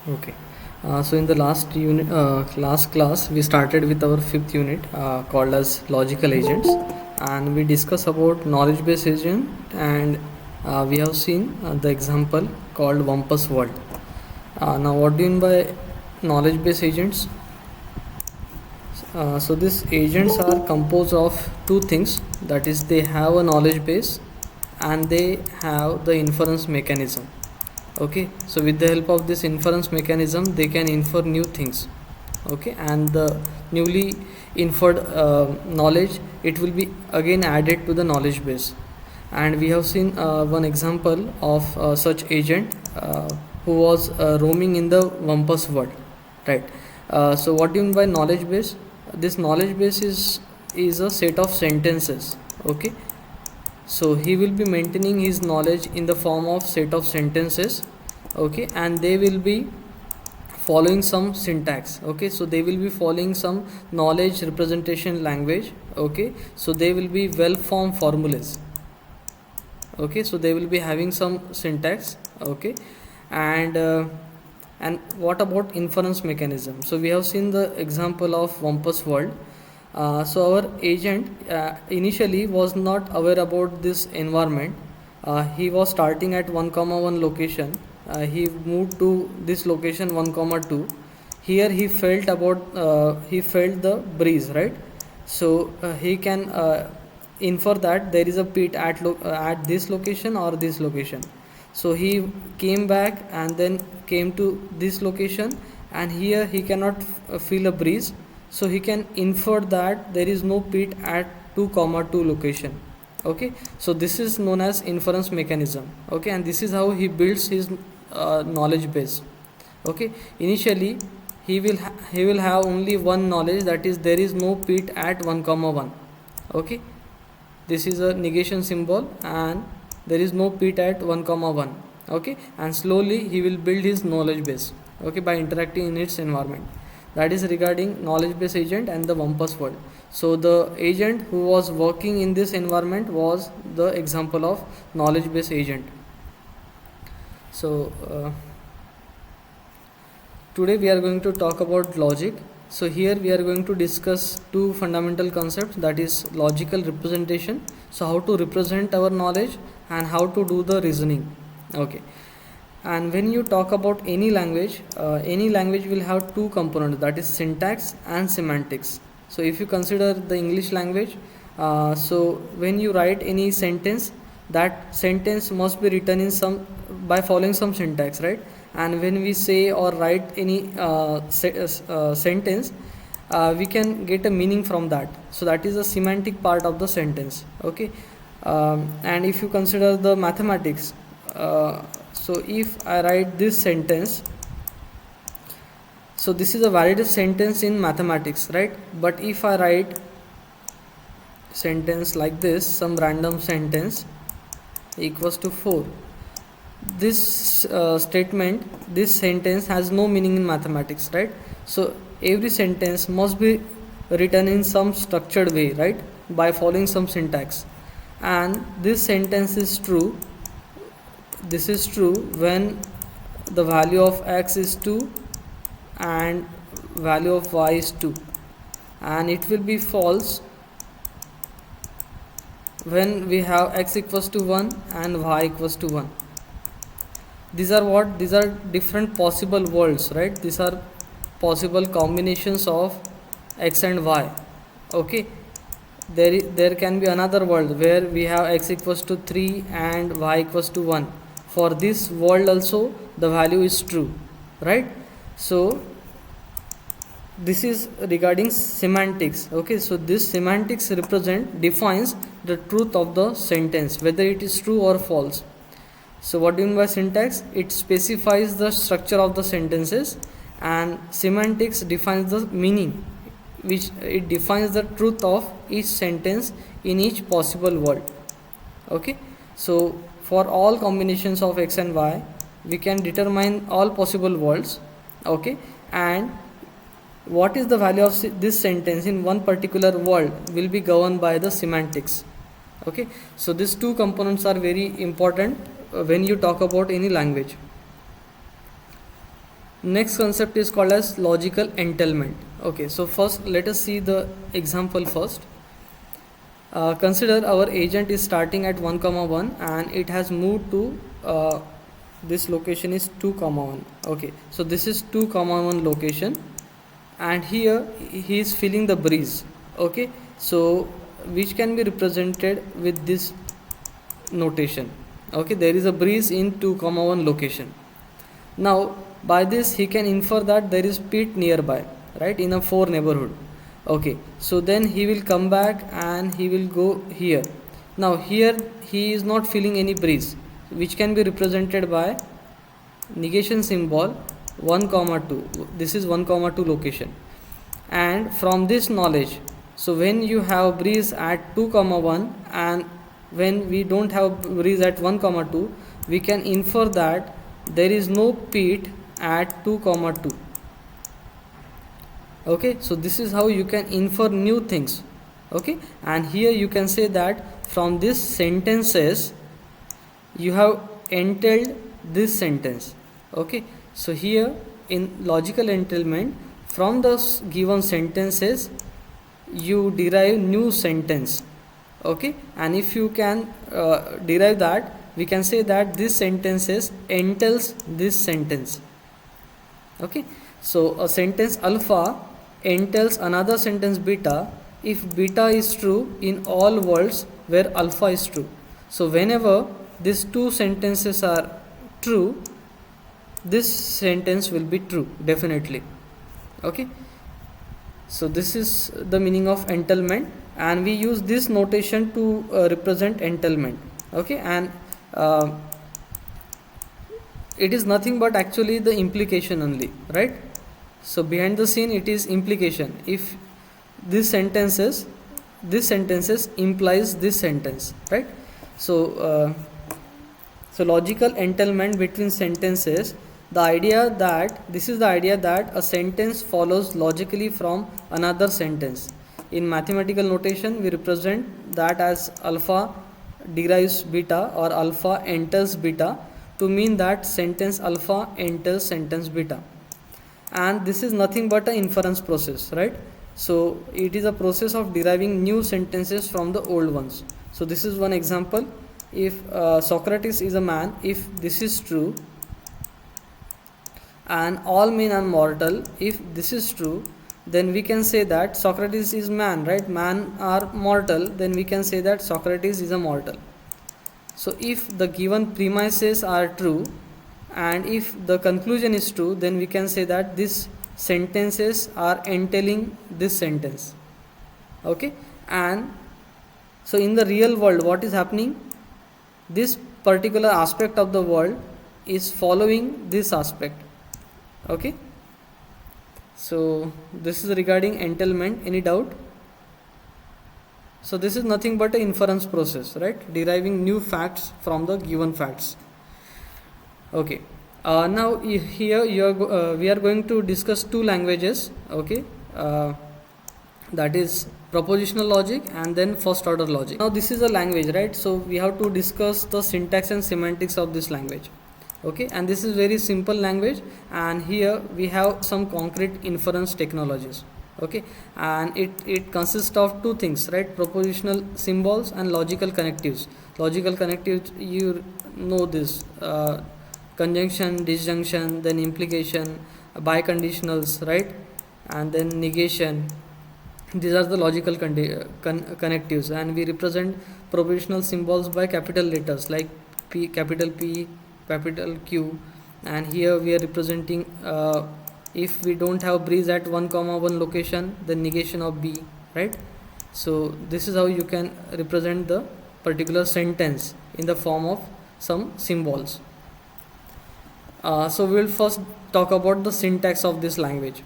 Okay. So in the last class, we started with our fifth unit called as logical agents, and we discussed about knowledge-based agent, and we have seen the example called Wumpus world. Now, what do you mean by knowledge-based agents? So these agents are composed of two things. That is, they have a knowledge base, and they have the inference mechanism. Okay, so with the help of this inference mechanism they can infer new things. Okay, and the newly inferred knowledge, it will be again added to the knowledge base. And we have seen one example of such agent who was roaming in the Wumpus world, right? So what do you mean by knowledge base? This knowledge base is a set of sentences. Okay, so he will be maintaining his knowledge in the form of set of sentences. Okay, and they will be following some syntax. Okay, so they will be following some knowledge representation language. Okay, so they will be well formed formulas. Okay, so they will be having some syntax. Okay, and what about inference mechanism? So we have seen the example of Wumpus world. So our agent initially was not aware about this environment. He was starting at 1,1 location. He moved to this location 1,2. Here he felt the breeze, right? So he can infer that there is a pit at this location or this location. So he came back and then came to this location, and here he cannot feel a breeze, so he can infer that there is no pit at 2,2 location. Okay, so this is known as inference mechanism. Okay, and this is how he builds his knowledge base. Okay, initially he will have only one knowledge, that is there is no pit at 1,1. Okay, this is a negation symbol, and there is no pit at 1,1. Okay, and slowly he will build his knowledge base. Okay, by interacting in its environment. That is regarding knowledge base agent and the Wumpus world. So the agent who was working in this environment was the example of knowledge base agent. So today we are going to talk about logic. So here we are going to discuss two fundamental concepts, that is logical representation. So how to represent our knowledge and how to do the reasoning. Okay, and when you talk about any language will have two components, that is syntax and semantics. So if you consider the English language, so when you write any sentence, that sentence must be written in some by following some syntax, right? And when we say or write any sentence, we can get a meaning from that. So that is the semantic part of the sentence. Okay, and if you consider the mathematics, so if I write this sentence, so this is a valid sentence in mathematics, right? But if I write sentence like this, some random sentence equals to 4, this statement, this sentence has no meaning in mathematics, right? So every sentence must be written in some structured way, right, by following some syntax. And this sentence is true, this is true when the value of x is 2 and value of y is 2, and it will be false when we have x equals to 1 and y equals to 1. These are different possible worlds, right? These are possible combinations of x and y. Okay, there can be another world where we have x equals to 3 and y equals to 1. For this world also the value is true, right? So this is regarding semantics. Okay, so this semantics defines the truth of the sentence, whether it is true or false. So what do you mean by syntax? It specifies the structure of the sentences, and semantics defines the meaning, which it defines the truth of each sentence in each possible world. Okay, so for all combinations of x and y, we can determine all possible worlds. Okay, and what is the value of this sentence in one particular world will be governed by the semantics. Okay, so these two components are very important when you talk about any language. Next concept is called as logical entailment. Okay, so first let us see the example first. Consider our agent is starting at 1 comma 1 and it has moved to this location is 2 comma 1. Okay, so this is 2 comma 1 location, and here he is feeling the breeze. Okay, so which can be represented with this notation. Okay, there is a breeze in 2 comma 1 location. Now by this he can infer that there is pit nearby, right, in a 4 neighborhood. Okay, so then he will come back and he will go here. Now here he is not feeling any breeze, which can be represented by negation symbol 1 comma 2. This is 1 comma 2 location, and from this knowledge, so when you have breeze at 2 comma 1 and when we don't have breeze at 1 comma 2, we can infer that there is no pit at 2 comma 2. Okay, so this is how you can infer new things. Okay, and here you can say that from this sentences you have entailed this sentence. Okay, so here in logical entailment, from the given sentences you derive new sentence. Okay, and if you can derive that, we can say that this sentences entails this sentence. Okay, so a sentence alpha entails another sentence beta if beta is true in all worlds where alpha is true. So whenever these two sentences are true, this sentence will be true definitely. Okay, so this is the meaning of entailment, and we use this notation to represent entailment. Okay, and it is nothing but actually the implication only, right? So behind the scene it is implication. If this sentences implies this sentence, right? So logical entailment between sentences, the idea that this is the idea that a sentence follows logically from another sentence. In mathematical notation we represent that as alpha derives beta or alpha entails beta, to mean that sentence alpha entails sentence beta. And this is nothing but an inference process, right? So it is a process of deriving new sentences from the old ones. So this is one example. If Socrates is a man, if this is true, and all men are mortal, if this is true, then we can say that Socrates is man, right? Man are mortal, then we can say that Socrates is a mortal. So if the given premises are true and if the conclusion is true, then we can say that these sentences are entailing this sentence. Okay, and so in the real world what is happening, this particular aspect of the world is following this aspect. Okay, so this is regarding entailment. Any doubt? So this is nothing but an inference process, right? Deriving new facts from the given facts. Okay, now here we are going to discuss two languages. Okay, that is propositional logic and then first order logic. Now this is a language, right? So we have to discuss the syntax and semantics of this language. Okay, and this is very simple language, and here we have some concrete inference technologies. Okay, and it consists of two things, right? Propositional symbols and logical connectives. Logical connectives, you know this, conjunction, disjunction, then implication, biconditionals, right? And then negation. These are the logical connectives, and we represent propositional symbols by capital letters like P, capital P, capital Q, and here we are representing if we don't have breeze at 1 comma 1 location, the negation of B, right? So this is how you can represent the particular sentence in the form of some symbols. So we will first talk about the syntax of this language.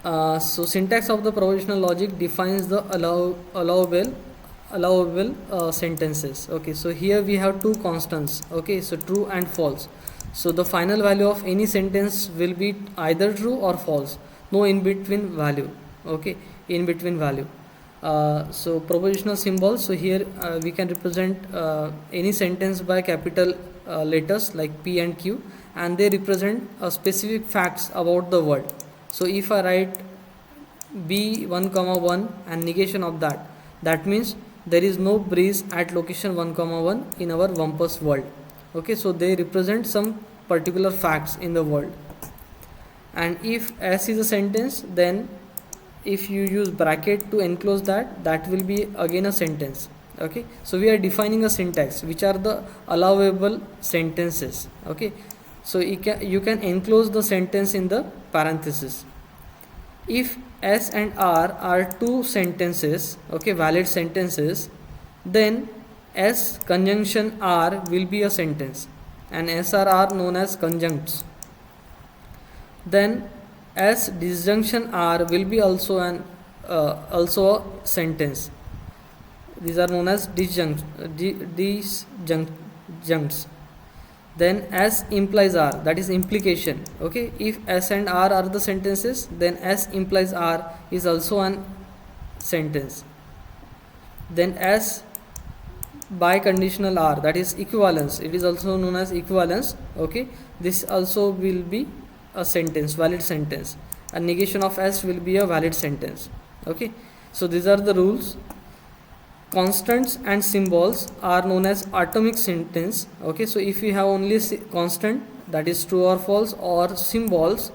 So syntax of the propositional logic defines the allowable sentences. Okay, so here we have two constants. Okay, so true and false. So the final value of any sentence will be either true or false, no in between value. Okay, in between value. So propositional symbols, so here we can represent any sentence by capital letters like P and Q, and they represent specific facts about the world. So if I write b1 comma 1 and negation of that, that means there is no breeze at location 1 comma 1 in our Wumpus world. Okay, so they represent some particular facts in the world. And if s is a sentence, then if you use bracket to enclose that, that will be again a sentence. Okay, so we are defining a syntax, which are the allowable sentences. Okay, so you can enclose the sentence in the parenthesis. If s and r are two sentences, okay, valid sentences, then s conjunction r will be a sentence, and s are known as conjuncts. Then s disjunction r will be also also a sentence. These are known as disjuncts. Then s implies r, that is implication. Okay, if s and r are the sentences, then s implies r is also an sentence. Then s biconditional r, that is equivalence, it is also known as equivalence. Okay, this also will be a sentence, valid sentence, and negation of s will be a valid sentence. Okay, so these are the rules. Constants and symbols are known as atomic sentence. Okay, so if you have only constant, that is true or false, or symbols,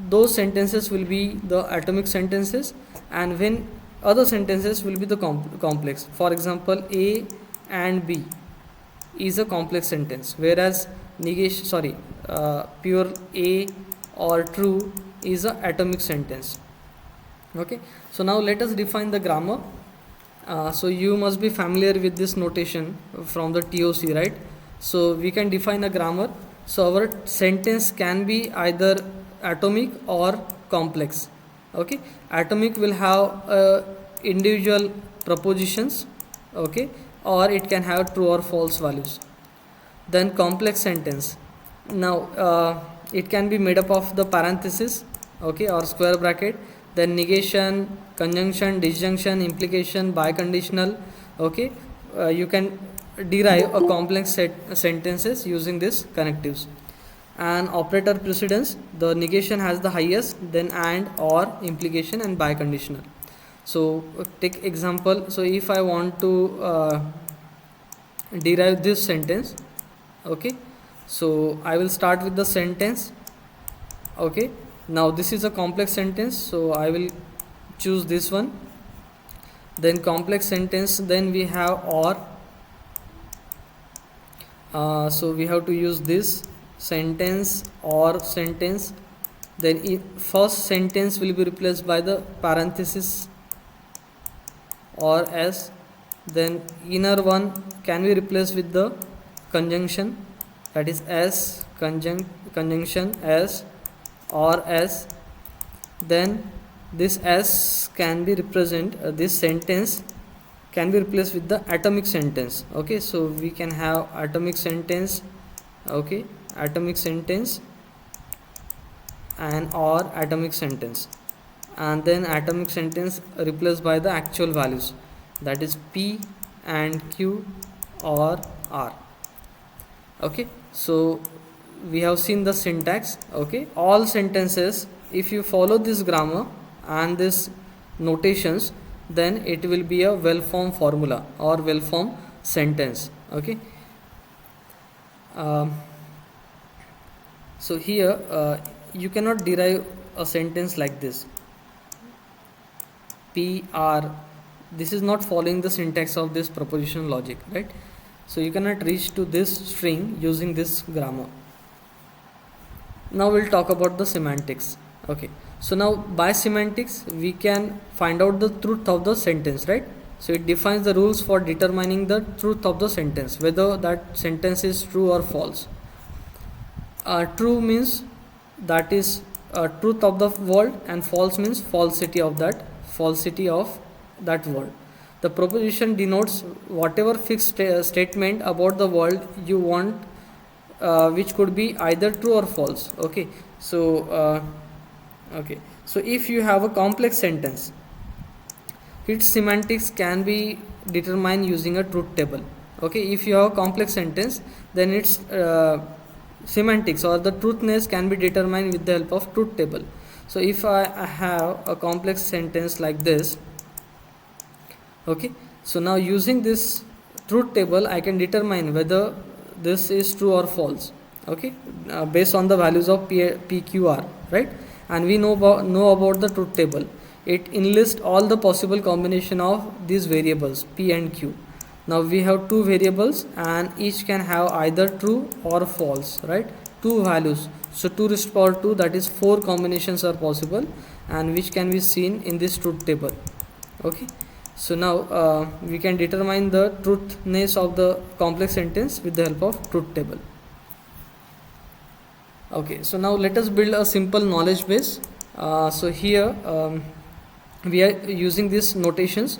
those sentences will be the atomic sentences, and when other sentences will be the complex. For example, a and b is a complex sentence, whereas pure a or true is a atomic sentence. Okay, so now let us define the grammar. So you must be familiar with this notation from the TOC, right? So we can define a grammar. So our sentence can be either atomic or complex. Okay, atomic will have individual propositions, okay, or it can have true or false values. Then complex sentence, now it can be made up of the parenthesis, okay, or square bracket, then negation, conjunction, disjunction, implication, biconditional. Okay, you can derive a complex sentences using these connectives. And operator precedence, the negation has the highest, then and, or, implication, and biconditional. So take example. So if I want to derive this sentence, okay, so I will start with the sentence. Okay, now this is a complex sentence, so I will choose this one. Then complex sentence, then we have or, so we have to use this sentence or sentence. Then first sentence will be replaced by the parenthesis or s, then inner one can be replaced with the conjunction, that is s conjunction s or s. Then this s can be this sentence can be replaced with the atomic sentence. Okay, so we can have atomic sentence, okay, atomic sentence, and or atomic sentence, and then atomic sentence replaced by the actual values, that is p and q or r. Okay, so we have seen the syntax. Okay, all sentences, if you follow this grammar and this notations, then it will be a well-formed formula or well-formed sentence. Okay, so here you cannot derive a sentence like this PR. This is not following the syntax of this propositional logic, right? So you cannot reach to this string using this grammar. Now we'll talk about the semantics. Okay, so now by semantics we can find out the truth of the sentence, right? So it defines the rules for determining the truth of the sentence, whether that sentence is true or false. True means that is truth of the world, and false means falsity of that word. The proposition denotes whatever fixed statement about the world you want, which could be either true or false. Okay, so so if you have a complex sentence, its semantics can be determined using a truth table. Okay, if you have a complex sentence, then its semantics or the truthness can be determined with the help of truth table. So if I have a complex sentence like this, okay, so now using this truth table I can determine whether this is true or false, okay, based on the values of PQR, right? And we know about the truth table. It enlists all the possible combination of these variables P and Q. Now we have two variables and each can have either true or false, right? Two values. So 2 raised to power 2, that is 4 combinations are possible, and which can be seen in this truth table. Okay. So now we can determine the truthness of the complex sentence with the help of truth table. Okay, so now let us build a simple knowledge base. So here we are using these notations.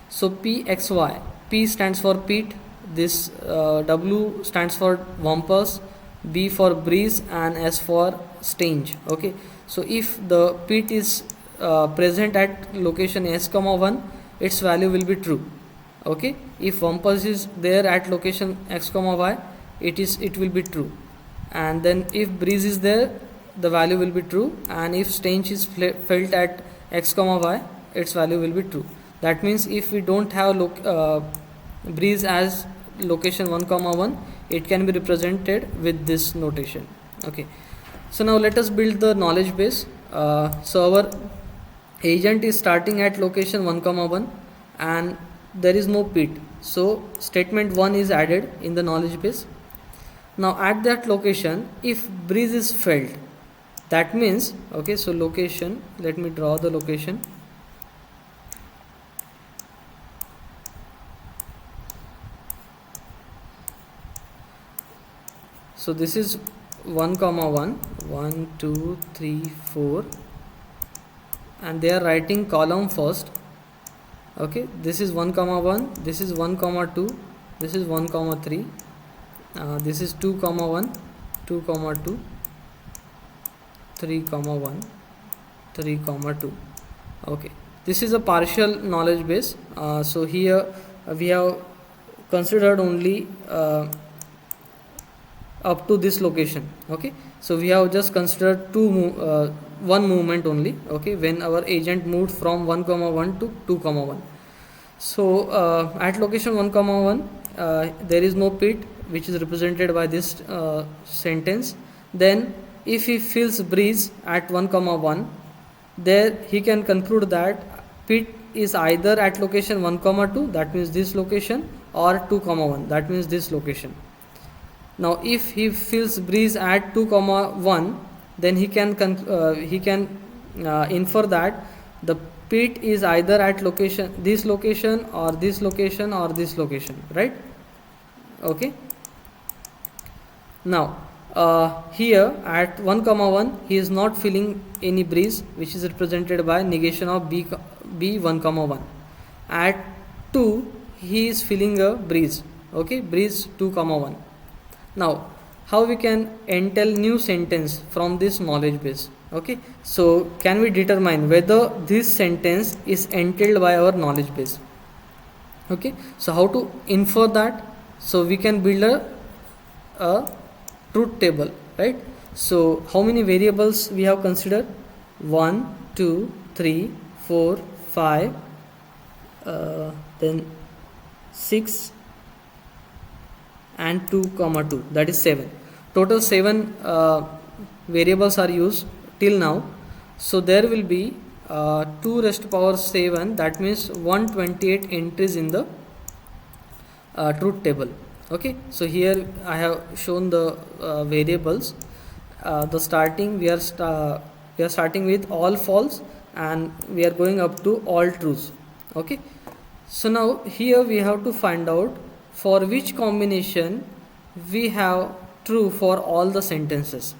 So PXY, P stands for Pete, this W stands for Wampus, B for breeze, and S for stange. Okay, so if the Pete is present at location S, 1, its value will be true. Okay, if Wampus is there at location X, Y, it will be true. And then if breeze is there, the value will be true, and if stange is felt at X, Y, its value will be true. That means if we don't have breeze as location 1, 1, it can be represented with this notation. Okay, so now let us build the knowledge base. So our agent is starting at location 1, 1, and there is no Pete, so statement 1 is added in the knowledge base. Now at that location, if breeze is felt, that means, okay, so location, let me draw the location. So this is 1, 1, 1, 2, 3, 4, and they are writing column first. Okay, this is 1, 1, this is 1, 2, this is 1, 3, this is 2, 1, 2, 2, 3, 1, 3, 2. Okay, this is a partial knowledge base. So here we have considered only up to this location. Okay, so we have just considered one movement only. Okay, when our agent moved from 1, 1 to 2, 1. So at location 1, 1, there is no Pete, which is represented by this sentence. Then if he feels breeze at 1, 1, there he can conclude that Pete is either at location 1, 2, that means this location, or 2, 1, that means this location. Now if he feels breeze at 2, 1, then he can infer that the Pete is either at location, this location, or this location, or this location, right? Okay. Now here at 1, 1, he is not feeling any breeze, which is represented by negation of B 1, 1. At 2 he is feeling a breeze. Okay, breeze 2, 1. Now how we can entail new sentence from this knowledge base? Okay, so can we determine whether this sentence is entailed by our knowledge base? Okay, so how to infer that? So we can build a truth table, right? So how many variables we have considered? 1, 2, 3, 4, 5, then 6 and 2, 2, that is 7. Total 7 variables are used till now. So there will be 2 raised to power 7, that means 128 entries in the truth table. Okay, so here I have shown the variables. The starting we are starting with all false, and we are going up to all truths. Okay, so now here we have to find out for which combination we have true for all the sentences.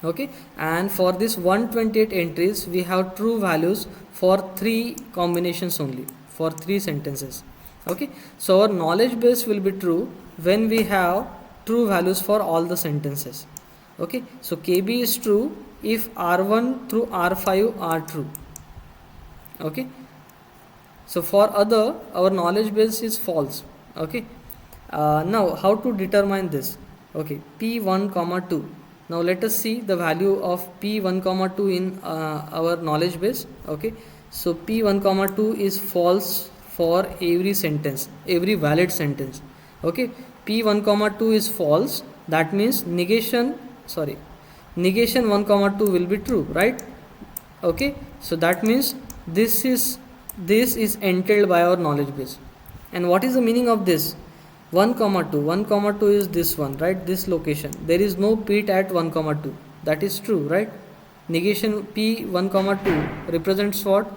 Okay, and for this 128 entries we have true values for 3 combinations only, for 3 sentences. Okay, so our knowledge base will be true when we have true values for all the sentences. Okay, so KB is true if R1 through R5 are true. Okay, so for other, our knowledge base is false. Okay, now how to determine this? Okay, p1 comma 2. Now let us see the value of p1 comma 2 in our knowledge base. Okay, so p1 comma 2 is false for every sentence, every valid sentence. Okay, p1 comma 2 is false, that means negation 1 comma 2 will be true, right? Okay, so that means this is entailed by our knowledge base. And what is the meaning of this? 1 comma 2, 1 comma 2 is this one, right? This location, there is no pit at 1 comma 2, that is true, right? Negation p 1 comma 2 represents what?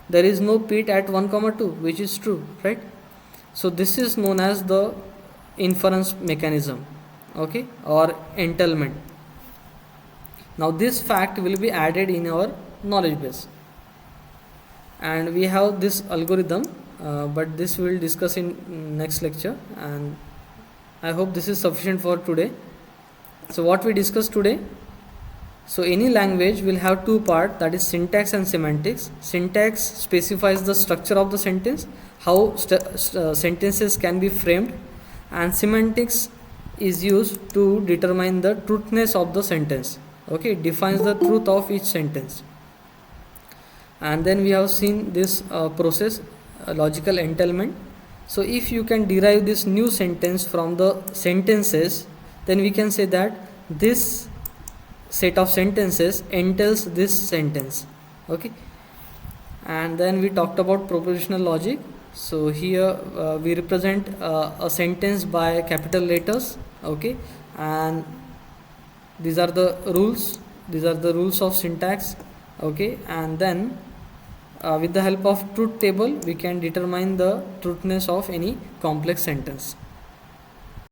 There is no pit at 1 comma 2, which is true, right? So this is known as the inference mechanism, okay, or entailment. Now this fact will be added in our knowledge base, and we have this algorithm, but this we will discuss in next lecture, and I hope this is sufficient for today. So what we discussed today, so any language will have two parts, that is syntax and semantics. Syntax specifies the structure of the sentence, how sentences can be framed, and semantics is used to determine the truthness of the sentence. Okay, it defines the truth of each sentence. And then we have seen this process, logical entailment. So if you can derive this new sentence from the sentences, then we can say that this set of sentences entails this sentence. Okay, and then we talked about propositional logic. So here we represent a sentence by capital letters. Okay, and these are the rules of syntax. Okay, and then with the help of truth table we can determine the truthness of any complex sentence.